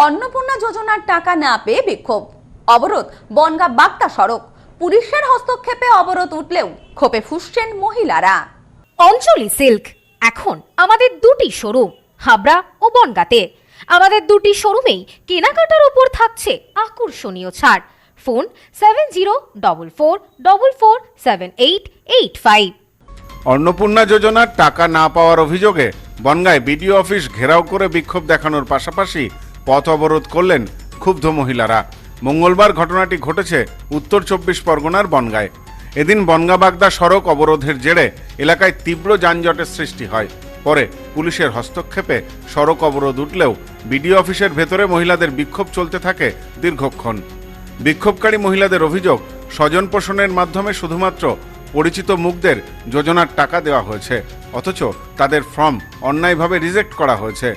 অন্নপূর্ণা যোজনার টাকা না পেয়ে বিক্ষোভ, অবরোধ বনগাঁ বাগদা সড়ক। পুলিশের হস্তক্ষেপে অবরোধ উঠলেও ক্ষোভে ফুঁসছেন মহিলারা। অঞ্জলি সিল্ক এখন আমাদের দুটি শোরুম হাবড়া ও বনগাঁতে। আমাদের দুটি শোরুমেই কেনাকাটার উপর থাকছে আকর্ষণীয় ছাড়। ফোন 7044447885। অন্নপূর্ণা যোজনার টাকা না পাওয়ার অভিযোগে বনগাঁয় বিডিও অফিস ঘেরাও করে বিক্ষোভ দেখানোর পাশাপাশি পথ অবরোধ করলেন ক্ষুব্ধ মহিলারা। মঙ্গলবার ঘটনাটি ঘটেছে উত্তর 24 পরগনার বনগাঁয়। এদিন বনগাঁ বাগদা সড়ক অবরোধের জেরে এলাকায় তীব্র যানজটের সৃষ্টি হয়। পরে পুলিশের হস্তক্ষেপে সড়ক অবরোধ উঠলেও বিডিও অফিসের ভেতরে মহিলাদের বিক্ষোভ চলতে থাকে দীর্ঘক্ষণ। বিক্ষোভকারী মহিলাদের অভিযোগ, স্বজন পোষণের মাধ্যমে শুধুমাত্র পরিচিত মুখদের যোজনার টাকা দেওয়া হয়েছে, অথচ তাদের ফর্ম অন্যায়ভাবে রিজেক্ট করা হয়েছে।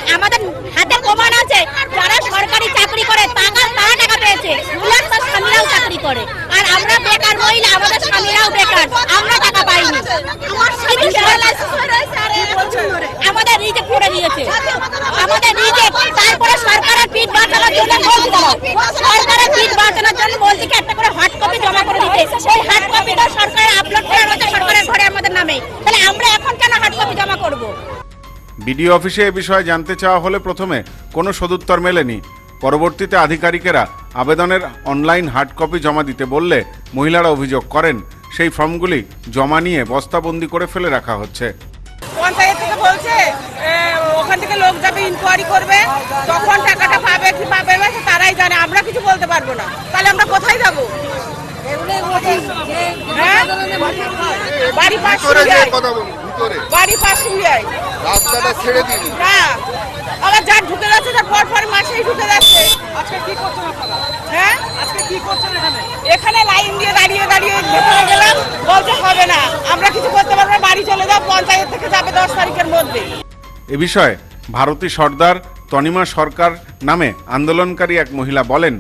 আমাদের হাতে প্রমাণ আছে, যারা সরকারি চাকরি করে তারা টাকা পেয়েছে, তার স্বামীরাও চাকরি করে। আর আমরা বেকার মহিলা, আমাদের স্বামীরাও বেকার, আমরা টাকা পাইনি। আমাদের রিজেক্ট করে দিয়েছে, আমাদের রিজেক্ট। তারপরে সরকারের ফিট বাঁচানোর জন্য বলছে, সরকারের ফিট বাঁচানোর জন্য বলছে কি একটা করে হার্ড কপি জমা করে দিতে। সেই হার্ড কপিটা সরকারে আপলোড করা হয়েছে সরকারের ঘরে আমাদের নামে। তাহলে আমরা এখন কেন হার্ড কপি জমা করব? বিডিও অফিসে এ বিষয়ে জানতে চাওয়া হলে প্রথমে কোনো সদুত্তর মেলেনি। পরবর্তীতে আধিকারিকেরা আবেদনের অনলাইন হার্ড কপি জমা দিতে বললে মহিলারা অভিযোগ করেন সেই ফর্মগুলি জমা নিয়ে বস্তাবন্দি করে ফেলে রাখা হচ্ছে। পঞ্চায়েত থেকে বলছে ওখান থেকে লোক যাবে, ইনকোয়ারি করবে, তখন টাকাটা পাবে কি পাবে না তারাই জানে, আমরা কিছু বলতে পারবো না। তাহলে আমরা কোথায় যাবো? বাড়ি পাশে রাস্তাটা ছেড়ে দিন না, আবার যা ঢুকে যাচ্ছে তার পর মাসেই ঢুকে যাচ্ছে। আজকে কি করছেন আপনারা? হ্যাঁ, আজকে কি করছেন এখানে লাইন দিয়ে দাঁড়িয়ে ভেতরে গেলাম, বলতে হবে না, আমরা কিছু করতে পারবো না, বাড়ি চলে যাও, পঞ্চায়েত থেকে যাবে 10 তারিখের মধ্যে। এ বিষয়ে ভারতী সর্দার, তনিমা সরকার নামে আন্দোলনকারী এক মহিলা বলেন,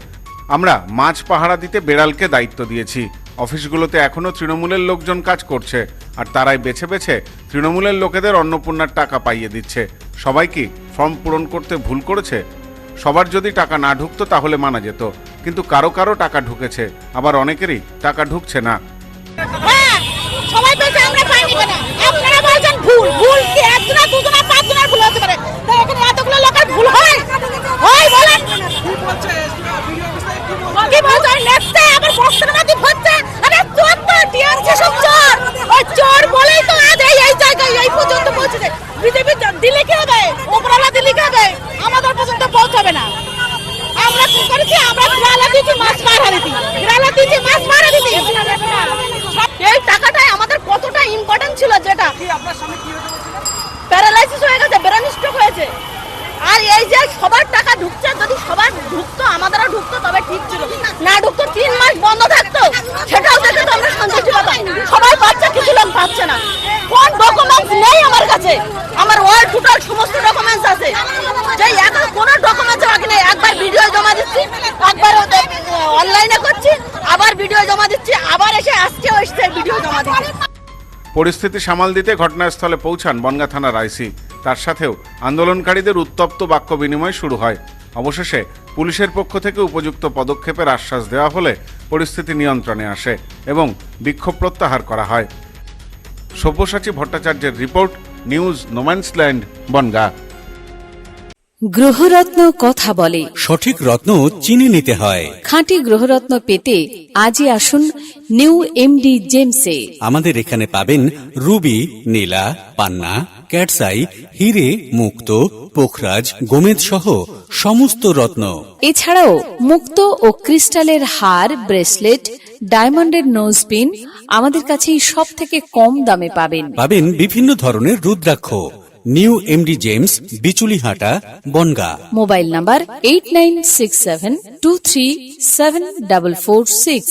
আমরা মাছ পাহারা দিতে বেড়ালকে দায়িত্ব দিয়েছি। অফিসগুলোতে এখনো তৃণমূলের লোকজন কাজ করছে, আর তারাই বেছে বেছে তৃণমূলের লোকেদের অন্নপূর্ণার টাকা পাইয়ে দিচ্ছে। সবাই কি ফর্ম পূরণ করতে ভুল করেছে? সবার যদি টাকা না ঢুকতো তাহলে মানা যেত, কিন্তু কারো কারো টাকা ঢুকেছে, আবার অনেকেরই টাকা ঢুকছে না। সবাই বলছে আমরা পাইনি কেন? আপনারা বলছেন ভুল। ভুল কি একজনা দুজনা পাঁচজনা ভুল হতে পারে, তাই এখানে এতগুলো লোকের ভুল হয়? হয় বলেন কি বলছে? নেক্সটে আবার বক্তব্যবাদী হচ্ছে, আরে চোর তো টিআরসি সব চোর, ওই চোর বলেই তো আজ এই জায়গায় এই পর্যন্ত পৌঁছেছে। বিজেপি দিল্লি কে হবে, ওপরওয়ালা দিল্লি কে হবে, আমাদের পর্যন্ত পৌঁছাবে না। আমরা কি করেছি? আমরা গ্রালা দিয়েছি, মাছ মারা দিয়েছি, গ্রালা দিয়েছি, মাছ মারা দিয়েছি। এই টাকাটাই আমাদের কতটা ইম্পর্টেন্ট ছিল, যেটা প্যারালাইসিস হয়ে গেছে, ব্রেন স্ট্রোক হয়েছে। আর এই যে সবার টাকা ঢুকছে, যদি সবার ঢুকতো, আমাদেরও ঢুকতো, তবে ঠিক ছিল। না ঢুকতো, 3 মাস বন্ধ থাকতো, সেটাও দেখে তো আমরা সন্তুষ্ট হতাম। সবাই পাচ্ছে, কিছু লোক পাচ্ছে না। কোন ডকুমেন্টস নেই আমার কাছে? আমার অল টোটাল সমস্ত ডকুমেন্টস আছে, যে এখন কোনো ডকুমেন্টস বাকি নেই। একবার ভিডিও জমা দিচ্ছি, একবার অনলাইনে করছি, আবার ভিডিও জমা দিচ্ছি, আবার আসছে ভিডিও জমা দিচ্ছি। পরিস্থিতি সামাল দিতে ঘটনাস্থলে পৌঁছান বনগাঁ থানার আইসি। তার সাথেও আন্দোলনকারীদের উত্তপ্ত বাক্য বিনিময় শুরু হয়। অবশেষে পুলিশের পক্ষ থেকে উপযুক্ত পদক্ষেপের আশ্বাস দেওয়া হলে পরিস্থিতি নিয়ন্ত্রণে আসে এবং বিক্ষোভ প্রত্যাহার করা হয়। সব্যসাচী ভট্টাচার্যের রিপোর্ট, নিউজ নোম্যান্সল্যান্ড, বনগাঁ। গ্রহরত্ন কথা বলে, সঠিক রত্ন চিনে নিতে হয়। খাঁটি গ্রহরত্ন পেতে আজই আসুন নিউ এমডি জেমসে। আমাদের এখানে পাবেন রুবি, নীলা, পান্না, ক্যাটসাই, হিরে, মুক্ত, পোখরাজ, গোমেদ সহ সমস্ত রত্ন। এছাড়াও মুক্ত ও ক্রিস্টালের হার, ব্রেসলেট, ডায়মন্ডের নোজপিন আমাদের কাছেই সব থেকে কম দামে পাবেন। পাবেন বিভিন্ন ধরনের rudraksha. New MD gems, Bichulihata, Bongaon. Mobile number 8967237446।